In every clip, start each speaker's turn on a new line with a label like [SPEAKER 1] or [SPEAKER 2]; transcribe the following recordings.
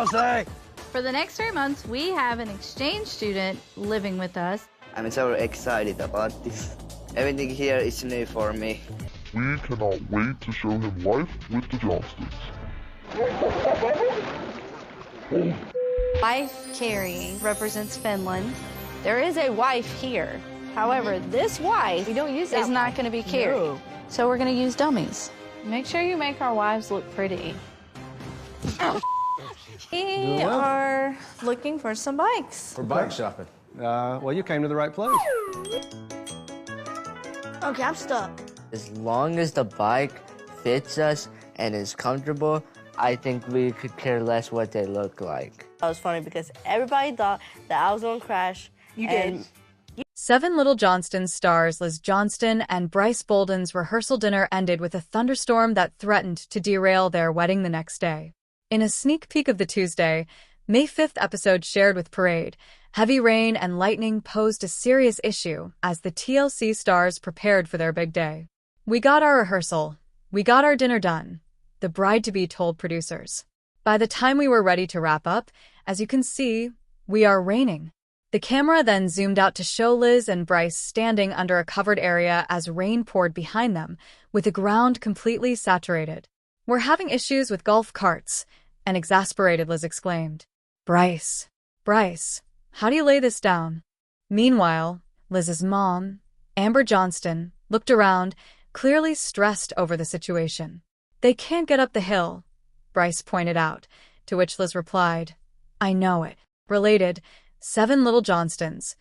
[SPEAKER 1] Jose!
[SPEAKER 2] For the next 3 months, we have an exchange student living with us.
[SPEAKER 3] I'm so excited about this. Everything here is new for me.
[SPEAKER 4] We cannot wait to show him life with the Johnsons.
[SPEAKER 5] Wife Carrie represents Finland. There is a wife here. However, this wife
[SPEAKER 2] We don't use that
[SPEAKER 5] is not going to be Carrie.
[SPEAKER 2] No.
[SPEAKER 5] So we're going to use dummies. Make sure you make our wives look pretty. We are looking for some bikes.
[SPEAKER 1] We're bike shopping. Well, you came to the right place.
[SPEAKER 5] Okay, I'm stuck.
[SPEAKER 3] As long as the bike fits us and is comfortable, I think we could care less what they look like.
[SPEAKER 5] That was funny because everybody thought that I was going to crash. You did.
[SPEAKER 6] Seven Little Johnstons stars Liz Johnston and Bryce Bolden's rehearsal dinner ended with a thunderstorm that threatened to derail their wedding the next day. In a sneak peek of the Tuesday, May 5th episode shared with Parade, heavy rain and lightning posed a serious issue as the TLC stars prepared for their big day. "We got our rehearsal. We got our dinner done," the bride-to-be told producers. "By the time we were ready to wrap up, as you can see, we are raining." The camera then zoomed out to show Liz and Bryce standing under a covered area as rain poured behind them, with the ground completely saturated. "We're having issues with golf carts," an exasperated Liz exclaimed. Bryce, how do you lay this down?" Meanwhile, Liz's mom, Amber Johnston, looked around, clearly stressed over the situation. "They can't get up the hill," Bryce pointed out, to which Liz replied, "I know it." Related, Seven Little Johnstons.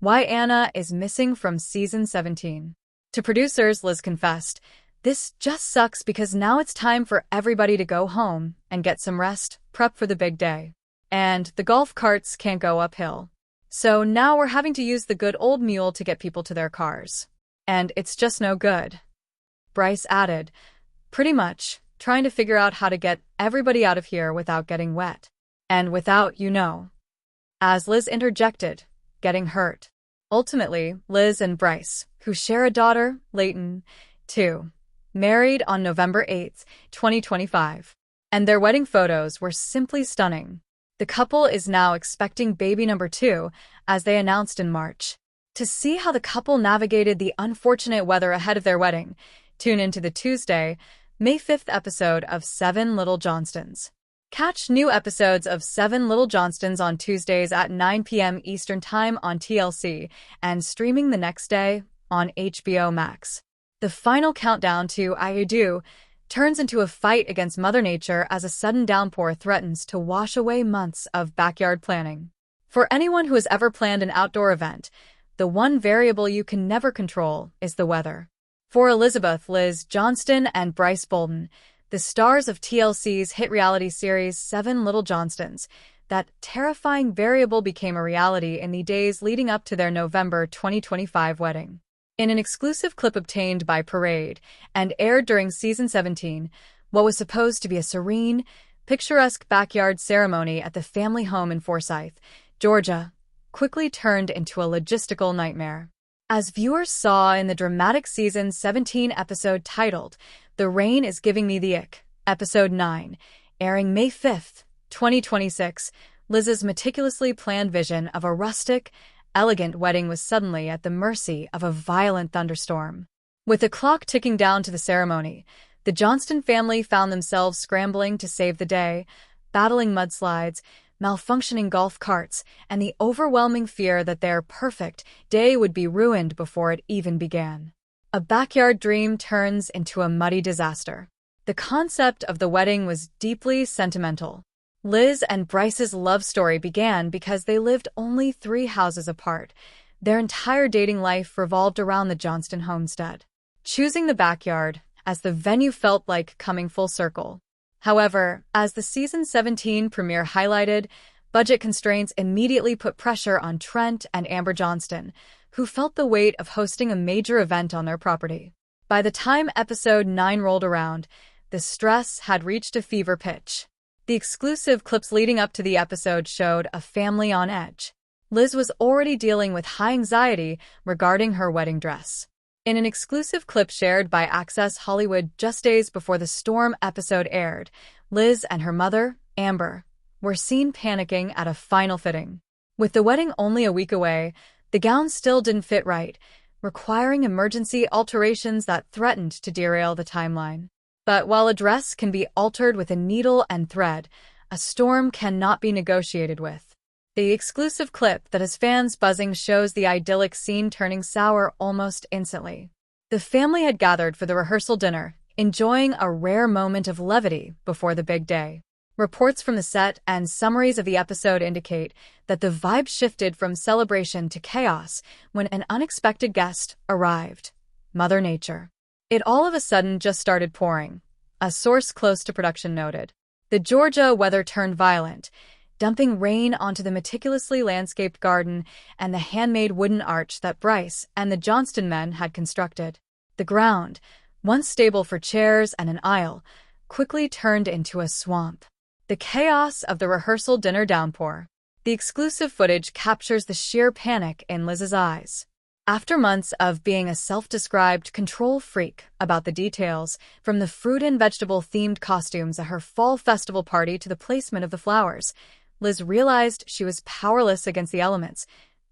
[SPEAKER 6] Why Anna is missing from season 17. To producers, Liz confessed, "This just sucks because now it's time for everybody to go home and get some rest, prep for the big day. And the golf carts can't go uphill. So now we're having to use the good old mule to get people to their cars. And it's just no good." Bryce added, "Pretty much, trying to figure out how to get everybody out of here without getting wet. And without, as Liz interjected, getting hurt." Ultimately, Liz and Bryce, who share a daughter, Layton, too, married on November 8, 2025. And their wedding photos were simply stunning. The couple is now expecting baby number 2, as they announced in March. To see how the couple navigated the unfortunate weather ahead of their wedding, tune into the Tuesday, May 5th episode of Seven Little Johnstons. Catch new episodes of Seven Little Johnstons on Tuesdays at 9 p.m. Eastern Time on TLC and streaming the next day on HBO Max. The final countdown to I Do turns into a fight against Mother Nature as a sudden downpour threatens to wash away months of backyard planning. For anyone who has ever planned an outdoor event, the one variable you can never control is the weather. For Elizabeth, Liz Johnston, and Bryce Bolden, the stars of TLC's hit reality series Seven Little Johnstons, that terrifying variable became a reality in the days leading up to their November 2025 wedding. In an exclusive clip obtained by Parade and aired during season 17, what was supposed to be a serene, picturesque backyard ceremony at the family home in Forsyth, Georgia, quickly turned into a logistical nightmare. As viewers saw in the dramatic season 17 episode titled "The Rain is Giving Me the Ick," episode 9, airing May 5th, 2026, Liz's meticulously planned vision of a rustic, elegant wedding was suddenly at the mercy of a violent thunderstorm. With the clock ticking down to the ceremony, the Johnston family found themselves scrambling to save the day, battling mudslides, malfunctioning golf carts, and the overwhelming fear that their perfect day would be ruined before it even began. A backyard dream turns into a muddy disaster. The concept of the wedding was deeply sentimental. Liz and Bryce's love story began because they lived only 3 houses apart. Their entire dating life revolved around the Johnston homestead. Choosing the backyard as the venue felt like coming full circle. However, as the season 17 premiere highlighted, budget constraints immediately put pressure on Trent and Amber Johnston, who felt the weight of hosting a major event on their property. By the time episode 9 rolled around, the stress had reached a fever pitch. The exclusive clips leading up to the episode showed a family on edge. Liz was already dealing with high anxiety regarding her wedding dress. In an exclusive clip shared by Access Hollywood just days before the storm episode aired, Liz and her mother, Amber, were seen panicking at a final fitting. With the wedding only a week away, the gowns still didn't fit right, requiring emergency alterations that threatened to derail the timeline. But while a dress can be altered with a needle and thread, a storm cannot be negotiated with. The exclusive clip that has fans buzzing shows the idyllic scene turning sour almost instantly. The family had gathered for the rehearsal dinner, enjoying a rare moment of levity before the big day. Reports from the set and summaries of the episode indicate that the vibe shifted from celebration to chaos when an unexpected guest arrived: Mother Nature. It all of a sudden just started pouring, a source close to production noted. The Georgia weather turned violent, dumping rain onto the meticulously landscaped garden and the handmade wooden arch that Bryce and the Johnston men had constructed. The ground, once stable for chairs and an aisle, quickly turned into a swamp. The chaos of the rehearsal dinner downpour. The exclusive footage captures the sheer panic in Liz's eyes. After months of being a self-described control freak about the details, from the fruit and vegetable-themed costumes at her fall festival party to the placement of the flowers, Liz realized she was powerless against the elements.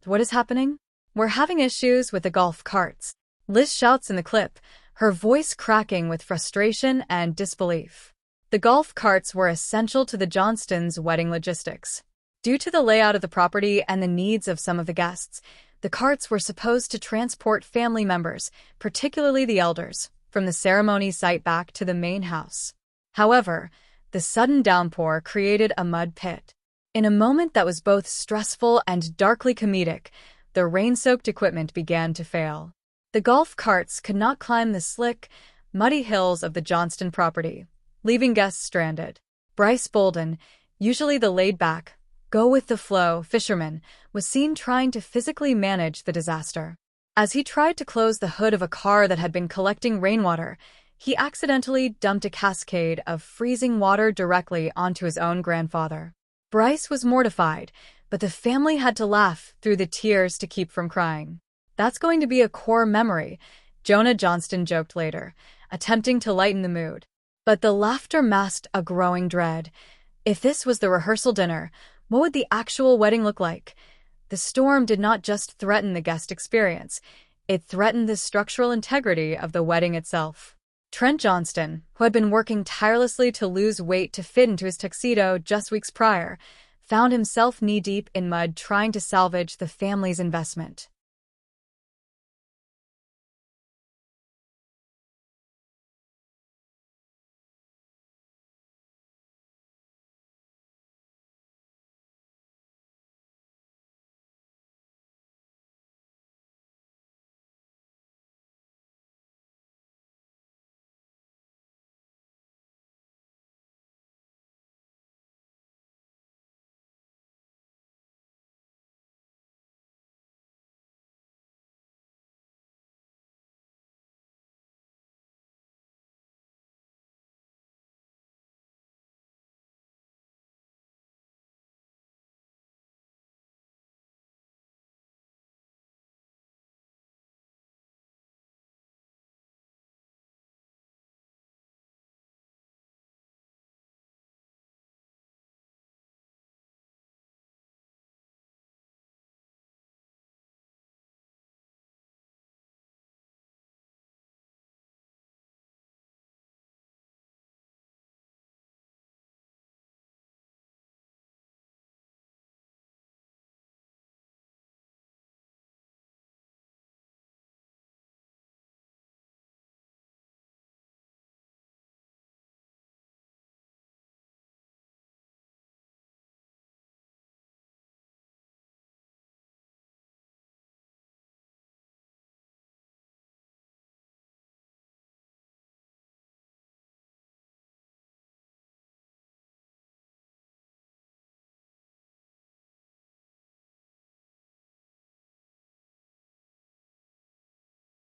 [SPEAKER 6] What is happening? We're having issues with the golf carts, Liz shouts in the clip, her voice cracking with frustration and disbelief. The golf carts were essential to the Johnstons' wedding logistics. Due to the layout of the property and the needs of some of the guests, the carts were supposed to transport family members, particularly the elders, from the ceremony site back to the main house. However, the sudden downpour created a mud pit. In a moment that was both stressful and darkly comedic, the rain-soaked equipment began to fail. The golf carts could not climb the slick, muddy hills of the Johnston property, leaving guests stranded. Bryce Bolden, usually the laid-back, go-with-the-flow fisherman, was seen trying to physically manage the disaster. As he tried to close the hood of a car that had been collecting rainwater, he accidentally dumped a cascade of freezing water directly onto his own grandfather. Bryce was mortified, but the family had to laugh through the tears to keep from crying. "That's going to be a core memory," Jonah Johnston joked later, attempting to lighten the mood. But the laughter masked a growing dread. If this was the rehearsal dinner, what would the actual wedding look like? The storm did not just threaten the guest experience, it threatened the structural integrity of the wedding itself. Trent Johnston, who had been working tirelessly to lose weight to fit into his tuxedo just weeks prior, found himself knee-deep in mud trying to salvage the family's investment.